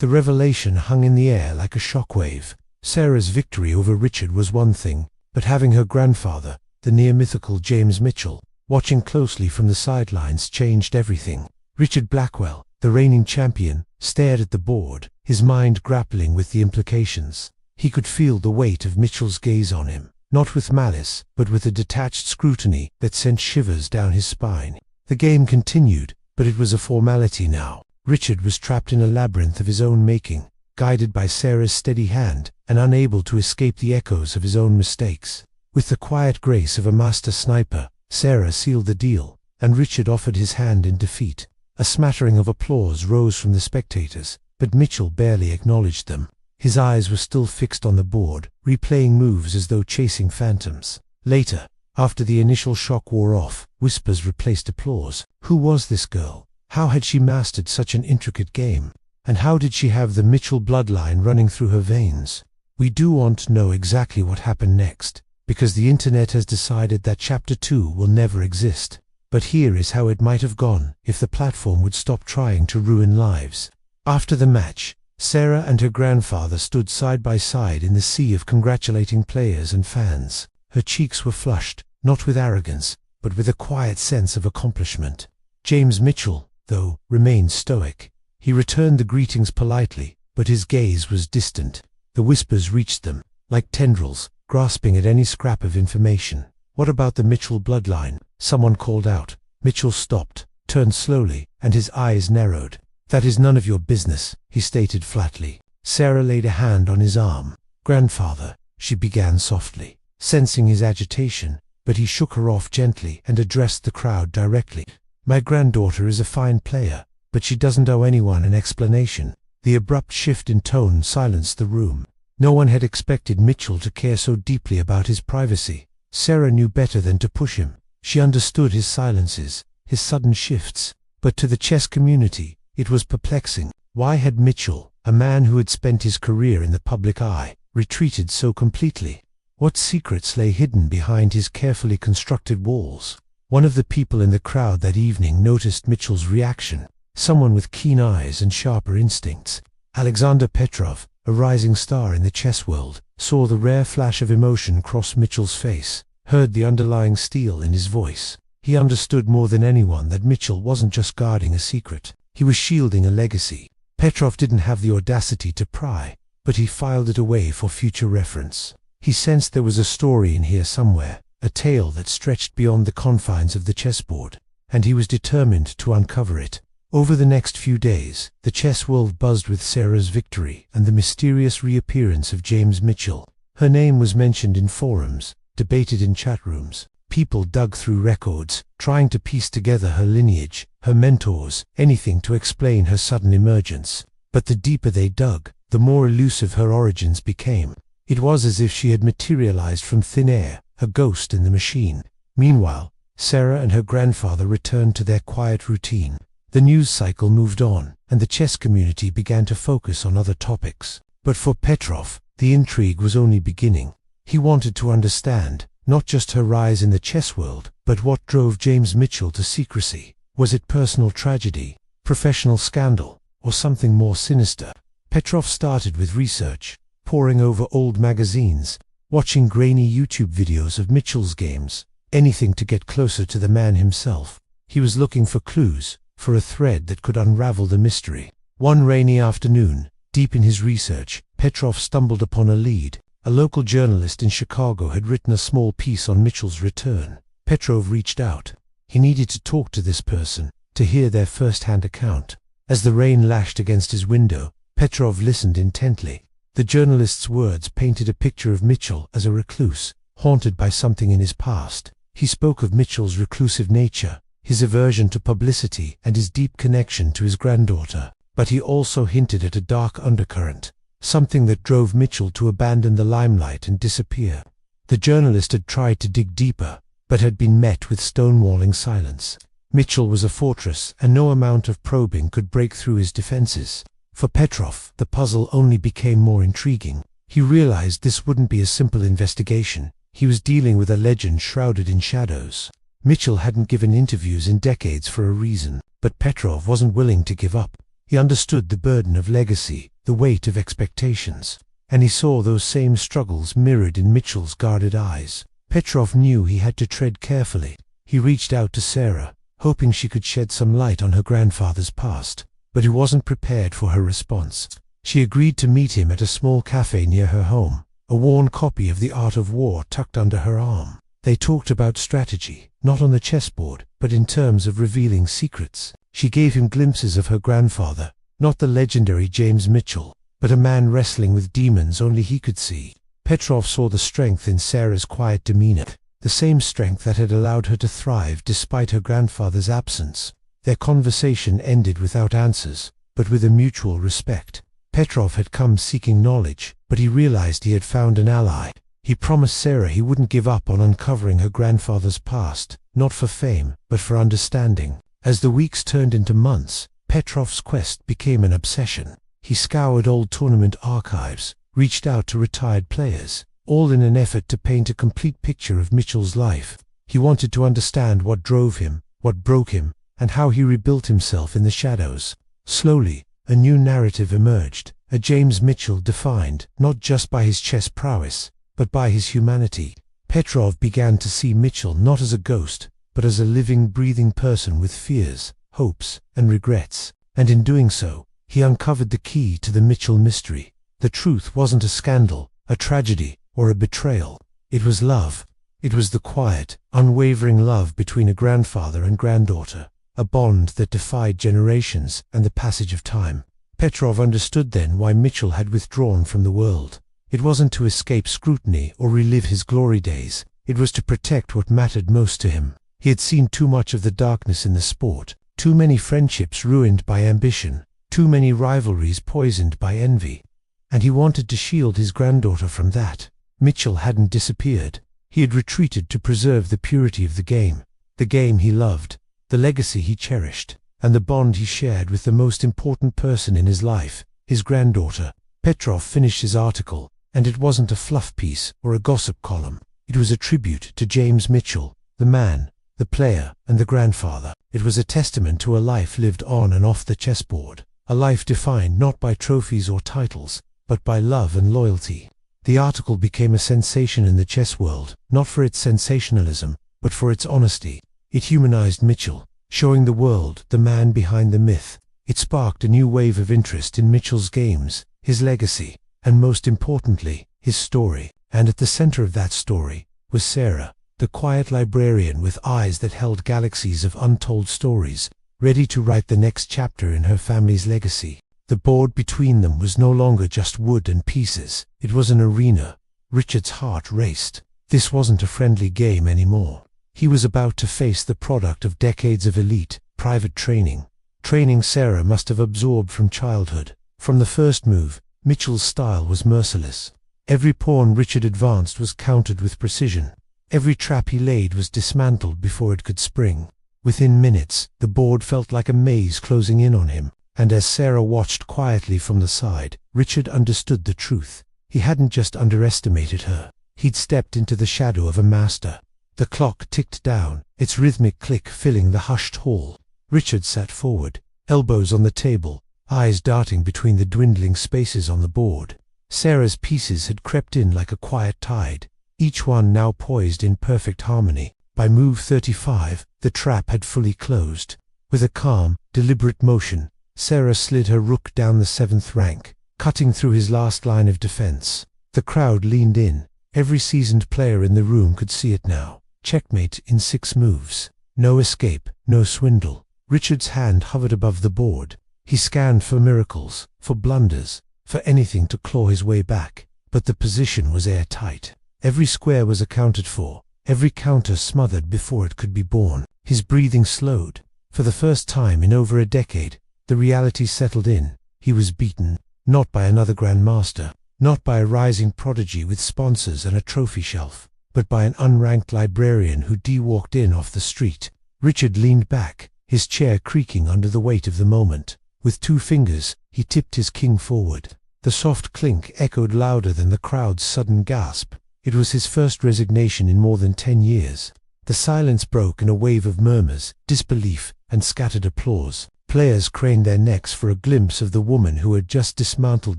The revelation hung in the air like a shockwave. Sarah's victory over Richard was one thing, but having her grandfather, the near-mythical James Mitchell, watching closely from the sidelines changed everything. Richard Blackwell, the reigning champion, stared at the board, his mind grappling with the implications. He could feel the weight of Mitchell's gaze on him, not with malice, but with a detached scrutiny that sent shivers down his spine. The game continued, but it was a formality now. Richard was trapped in a labyrinth of his own making, guided by Sarah's steady hand, and unable to escape the echoes of his own mistakes. With the quiet grace of a master sniper, Sarah sealed the deal, and Richard offered his hand in defeat. A smattering of applause rose from the spectators, but Mitchell barely acknowledged them. His eyes were still fixed on the board, replaying moves as though chasing phantoms. Later, after the initial shock wore off, whispers replaced applause. Who was this girl? How had she mastered such an intricate game? And how did she have the Mitchell bloodline running through her veins? We do want to know exactly what happened next, because the internet has decided that Chapter 2 will never exist. But here is how it might have gone if the platform would stop trying to ruin lives. After the match, Sarah and her grandfather stood side by side in the sea of congratulating players and fans. Her cheeks were flushed, not with arrogance, but with a quiet sense of accomplishment. James Mitchell, though, remained stoic. He returned the greetings politely, but his gaze was distant. The whispers reached them, like tendrils, grasping at any scrap of information. What about the Mitchell bloodline? Someone called out. Mitchell stopped, turned slowly, and his eyes narrowed. That is none of your business, he stated flatly. Sarah laid a hand on his arm. Grandfather, she began softly, sensing his agitation, but he shook her off gently and addressed the crowd directly. My granddaughter is a fine player, but she doesn't owe anyone an explanation. The abrupt shift in tone silenced the room. No one had expected Mitchell to care so deeply about his privacy. Sarah knew better than to push him. She understood his silences, his sudden shifts. But to the chess community, it was perplexing. Why had Mitchell, a man who had spent his career in the public eye, retreated so completely? What secrets lay hidden behind his carefully constructed walls? One of the people in the crowd that evening noticed Mitchell's reaction. Someone with keen eyes and sharper instincts. Alexander Petrov, a rising star in the chess world, saw the rare flash of emotion cross Mitchell's face, heard the underlying steel in his voice. He understood more than anyone that Mitchell wasn't just guarding a secret. He was shielding a legacy. Petrov didn't have the audacity to pry, but he filed it away for future reference. He sensed there was a story in here somewhere, a tale that stretched beyond the confines of the chessboard, and he was determined to uncover it. Over the next few days, the chess world buzzed with Sarah's victory and the mysterious reappearance of James Mitchell. Her name was mentioned in forums, debated in chat rooms. People dug through records, trying to piece together her lineage, her mentors, anything to explain her sudden emergence. But the deeper they dug, the more elusive her origins became. It was as if she had materialized from thin air, a ghost in the machine. Meanwhile, Sarah and her grandfather returned to their quiet routine. The news cycle moved on, and the chess community began to focus on other topics. But for Petrov, the intrigue was only beginning. He wanted to understand, not just her rise in the chess world, but what drove James Mitchell to secrecy. Was it personal tragedy, professional scandal, or something more sinister? Petrov started with research, poring over old magazines, watching grainy YouTube videos of Mitchell's games, anything to get closer to the man himself. He was looking for clues, for a thread that could unravel the mystery. One rainy afternoon, deep in his research, Petrov stumbled upon a lead. A local journalist in Chicago had written a small piece on Mitchell's return. Petrov reached out. He needed to talk to this person, to hear their first-hand account. As the rain lashed against his window, Petrov listened intently. The journalist's words painted a picture of Mitchell as a recluse, haunted by something in his past. He spoke of Mitchell's reclusive nature, his aversion to publicity, and his deep connection to his granddaughter. But he also hinted at a dark undercurrent, something that drove Mitchell to abandon the limelight and disappear. The journalist had tried to dig deeper, but had been met with stonewalling silence. Mitchell was a fortress, and no amount of probing could break through his defenses. For Petrov, the puzzle only became more intriguing. He realized this wouldn't be a simple investigation. He was dealing with a legend shrouded in shadows. Mitchell hadn't given interviews in decades for a reason, but Petrov wasn't willing to give up. He understood the burden of legacy, the weight of expectations, and he saw those same struggles mirrored in Mitchell's guarded eyes. Petrov knew he had to tread carefully. He reached out to Sarah, hoping she could shed some light on her grandfather's past, but he wasn't prepared for her response. She agreed to meet him at a small cafe near her home, a worn copy of The Art of War tucked under her arm. They talked about strategy, not on the chessboard, but in terms of revealing secrets. She gave him glimpses of her grandfather, not the legendary James Mitchell, but a man wrestling with demons only he could see. Petrov saw the strength in Sarah's quiet demeanor, the same strength that had allowed her to thrive despite her grandfather's absence. Their conversation ended without answers, but with a mutual respect. Petrov had come seeking knowledge, but he realized he had found an ally. He promised Sarah he wouldn't give up on uncovering her grandfather's past, not for fame, but for understanding. As the weeks turned into months, Petrov's quest became an obsession. He scoured old tournament archives, reached out to retired players, all in an effort to paint a complete picture of Mitchell's life. He wanted to understand what drove him, what broke him, and how he rebuilt himself in the shadows. Slowly, a new narrative emerged, a James Mitchell defined not just by his chess prowess, but by his humanity. Petrov began to see Mitchell not as a ghost, but as a living, breathing person with fears, hopes, and regrets. And in doing so, he uncovered the key to the Mitchell mystery. The truth wasn't a scandal, a tragedy, or a betrayal. It was love. It was the quiet, unwavering love between a grandfather and granddaughter, a bond that defied generations and the passage of time. Petrov understood then why Mitchell had withdrawn from the world. It wasn't to escape scrutiny or relive his glory days. It was to protect what mattered most to him. He had seen too much of the darkness in the sport, too many friendships ruined by ambition, too many rivalries poisoned by envy. And he wanted to shield his granddaughter from that. Mitchell hadn't disappeared. He had retreated to preserve the purity of the game he loved, the legacy he cherished, and the bond he shared with the most important person in his life, his granddaughter. Petrov finished his article, and it wasn't a fluff piece or a gossip column. It was a tribute to James Mitchell, the man, the player, and the grandfather. It was a testament to a life lived on and off the chessboard, a life defined not by trophies or titles, but by love and loyalty. The article became a sensation in the chess world, not for its sensationalism, but for its honesty. It humanized Mitchell, showing the world the man behind the myth. It sparked a new wave of interest in Mitchell's games, his legacy, and most importantly, his story. And at the center of that story was Sarah, the quiet librarian with eyes that held galaxies of untold stories, ready to write the next chapter in her family's legacy. The board between them was no longer just wood and pieces. It was an arena. Richard's heart raced. This wasn't a friendly game anymore. He was about to face the product of decades of elite, private training. Training Sarah must have absorbed from childhood. From the first move, Mitchell's style was merciless. Every pawn Richard advanced was countered with precision. Every trap he laid was dismantled before it could spring. Within minutes, the board felt like a maze closing in on him. And as Sarah watched quietly from the side, Richard understood the truth. He hadn't just underestimated her. He'd stepped into the shadow of a master. The clock ticked down, its rhythmic click filling the hushed hall. Richard sat forward, elbows on the table, eyes darting between the dwindling spaces on the board. Sarah's pieces had crept in like a quiet tide, each one now poised in perfect harmony. By move 35, the trap had fully closed. With a calm, deliberate motion, Sarah slid her rook down the 7th rank, cutting through his last line of defense. The crowd leaned in. Every seasoned player in the room could see it now. Checkmate in 6 moves. No escape, no swindle. Richard's hand hovered above the board. He scanned for miracles, for blunders, for anything to claw his way back. But the position was airtight. Every square was accounted for, every counter smothered before it could be born. His breathing slowed. For the first time in over a decade, the reality settled in. He was beaten, not by another grandmaster, not by a rising prodigy with sponsors and a trophy shelf, but by an unranked librarian who walked in off the street. Richard leaned back, his chair creaking under the weight of the moment. With 2 fingers, he tipped his king forward. The soft clink echoed louder than the crowd's sudden gasp. It was his first resignation in more than 10 years. The silence broke in a wave of murmurs, disbelief, and scattered applause. Players craned their necks for a glimpse of the woman who had just dismantled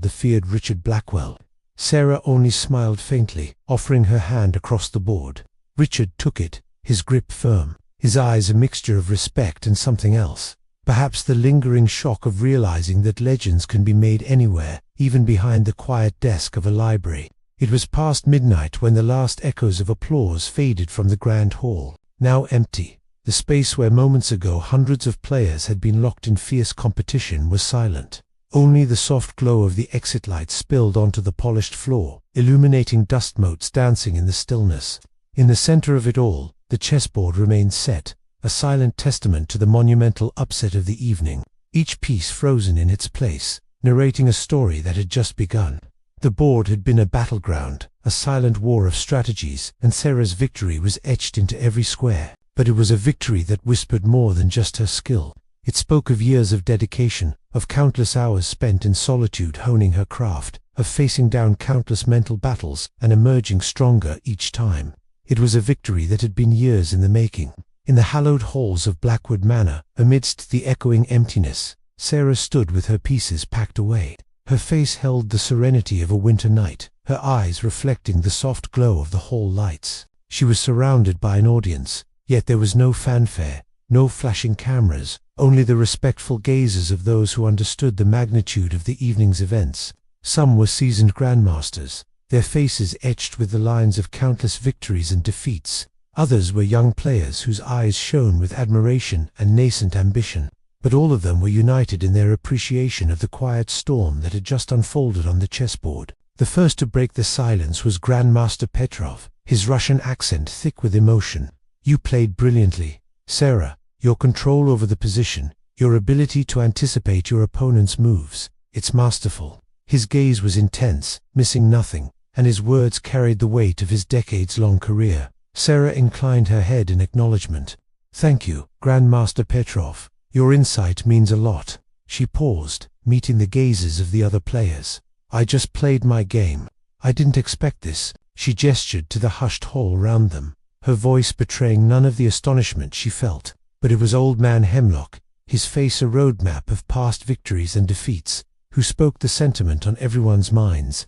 the feared Richard Blackwell. Sarah only smiled faintly, offering her hand across the board. Richard took it, his grip firm, his eyes a mixture of respect and something else. Perhaps the lingering shock of realizing that legends can be made anywhere, even behind the quiet desk of a library. It was past midnight when the last echoes of applause faded from the grand hall, now empty. The space where moments ago hundreds of players had been locked in fierce competition was silent. Only the soft glow of the exit lights spilled onto the polished floor, illuminating dust motes dancing in the stillness. In the center of it all, the chessboard remained set, a silent testament to the monumental upset of the evening, each piece frozen in its place, narrating a story that had just begun. The board had been a battleground, a silent war of strategies, and Sarah's victory was etched into every square. But it was a victory that whispered more than just her skill. It spoke of years of dedication, of countless hours spent in solitude honing her craft, of facing down countless mental battles and emerging stronger each time. It was a victory that had been years in the making. In the hallowed halls of Blackwood Manor, amidst the echoing emptiness, Sarah stood with her pieces packed away. Her face held the serenity of a winter night, her eyes reflecting the soft glow of the hall lights. She was surrounded by an audience, yet there was no fanfare, no flashing cameras, only the respectful gazes of those who understood the magnitude of the evening's events. Some were seasoned grandmasters, their faces etched with the lines of countless victories and defeats. Others were young players whose eyes shone with admiration and nascent ambition. But all of them were united in their appreciation of the quiet storm that had just unfolded on the chessboard. The first to break the silence was Grandmaster Petrov, his Russian accent thick with emotion. "You played brilliantly, Sarah. Your control over the position, your ability to anticipate your opponent's moves, it's masterful." His gaze was intense, missing nothing, and his words carried the weight of his decades-long career. Sarah inclined her head in acknowledgement. "Thank you, Grandmaster Petrov. Your insight means a lot." She paused, meeting the gazes of the other players. "I just played my game. I didn't expect this." She gestured to the hushed hall round them, her voice betraying none of the astonishment she felt. But it was old man Hemlock, his face a roadmap of past victories and defeats, who spoke the sentiment on everyone's minds.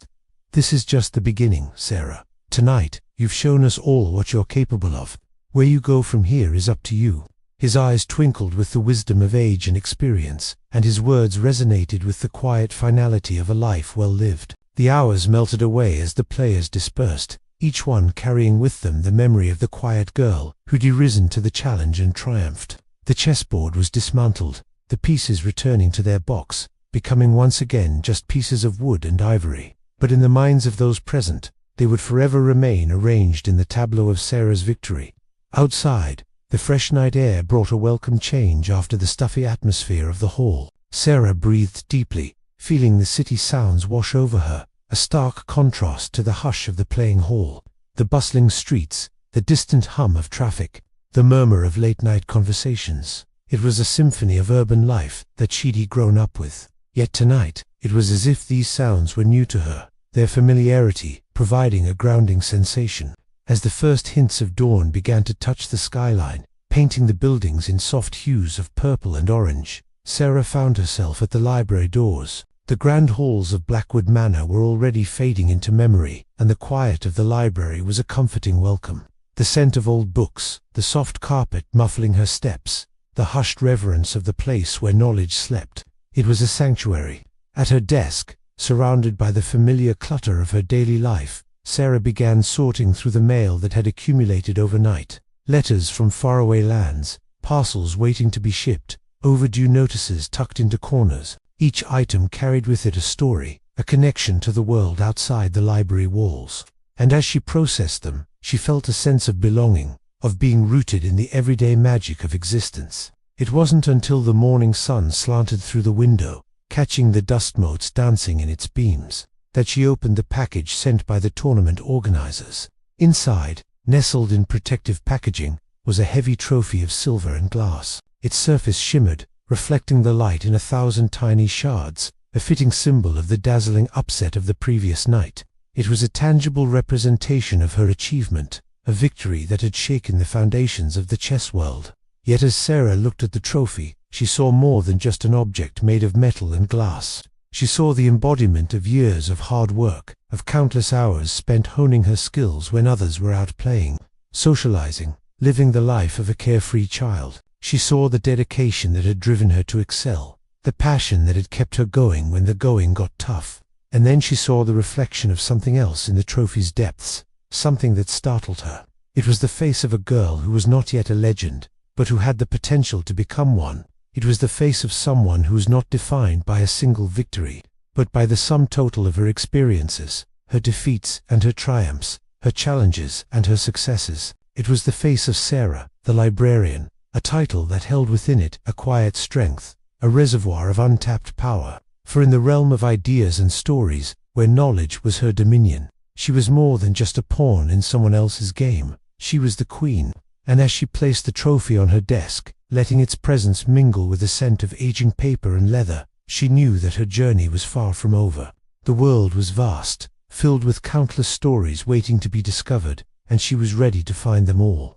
"This is just the beginning, Sarah. Tonight, you've shown us all what you're capable of. Where you go from here is up to you." His eyes twinkled with the wisdom of age and experience, and his words resonated with the quiet finality of a life well lived. The hours melted away as the players dispersed, each one carrying with them the memory of the quiet girl who'd risen to the challenge and triumphed. The chessboard was dismantled, the pieces returning to their box, becoming once again just pieces of wood and ivory. But in the minds of those present, they would forever remain arranged in the tableau of Sarah's victory. Outside, the fresh night air brought a welcome change after the stuffy atmosphere of the hall. Sarah breathed deeply, feeling the city sounds wash over her, a stark contrast to the hush of the playing hall, the bustling streets, the distant hum of traffic, the murmur of late-night conversations. It was a symphony of urban life that she'd grown up with. Yet tonight, it was as if these sounds were new to her, their familiarity providing a grounding sensation. As the first hints of dawn began to touch the skyline, painting the buildings in soft hues of purple and orange, Sarah found herself at the library doors. The grand halls of Blackwood Manor were already fading into memory, and the quiet of the library was a comforting welcome. The scent of old books, the soft carpet muffling her steps, the hushed reverence of the place where knowledge slept. It was a sanctuary. At her desk, surrounded by the familiar clutter of her daily life, Sarah began sorting through the mail that had accumulated overnight. Letters from faraway lands, parcels waiting to be shipped, overdue notices tucked into corners. Each item carried with it a story, a connection to the world outside the library walls. And as she processed them, she felt a sense of belonging, of being rooted in the everyday magic of existence. It wasn't until the morning sun slanted through the window, catching the dust motes dancing in its beams, that she opened the package sent by the tournament organizers. Inside, nestled in protective packaging, was a heavy trophy of silver and glass. Its surface shimmered, reflecting the light in 1,000 tiny shards, a fitting symbol of the dazzling upset of the previous night. It was a tangible representation of her achievement, a victory that had shaken the foundations of the chess world. Yet as Sarah looked at the trophy, she saw more than just an object made of metal and glass. She saw the embodiment of years of hard work, of countless hours spent honing her skills when others were out playing, socializing, living the life of a carefree child. She saw the dedication that had driven her to excel, the passion that had kept her going when the going got tough. And then she saw the reflection of something else in the trophy's depths, something that startled her. It was the face of a girl who was not yet a legend, but who had the potential to become one. It was the face of someone who was not defined by a single victory, but by the sum total of her experiences, her defeats and her triumphs, her challenges and her successes. It was the face of Sarah, the librarian, a title that held within it a quiet strength, a reservoir of untapped power. For in the realm of ideas and stories, where knowledge was her dominion, she was more than just a pawn in someone else's game. She was the queen. And as she placed the trophy on her desk, letting its presence mingle with the scent of aging paper and leather, she knew that her journey was far from over. The world was vast, filled with countless stories waiting to be discovered, and she was ready to find them all.